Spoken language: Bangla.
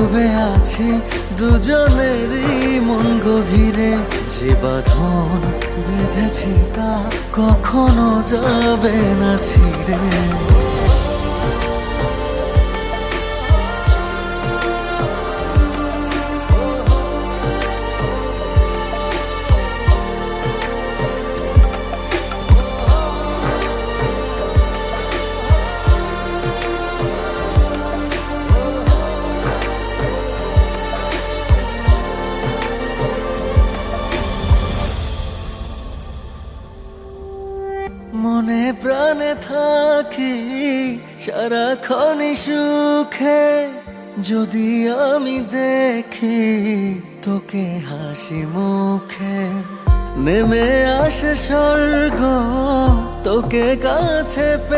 ডুবে আছি দুজনেরই মন গভীরে, যে বাঁধন বেঁধেছি তা কখনো যাবে না ছিঁড়ে। মনে প্রাণে থাকি সারাক্ষণই সুখে, যদি আমি দেখি তোকে হাসি মুখে। নেমে আসে স্বর্গ তোকে কাছে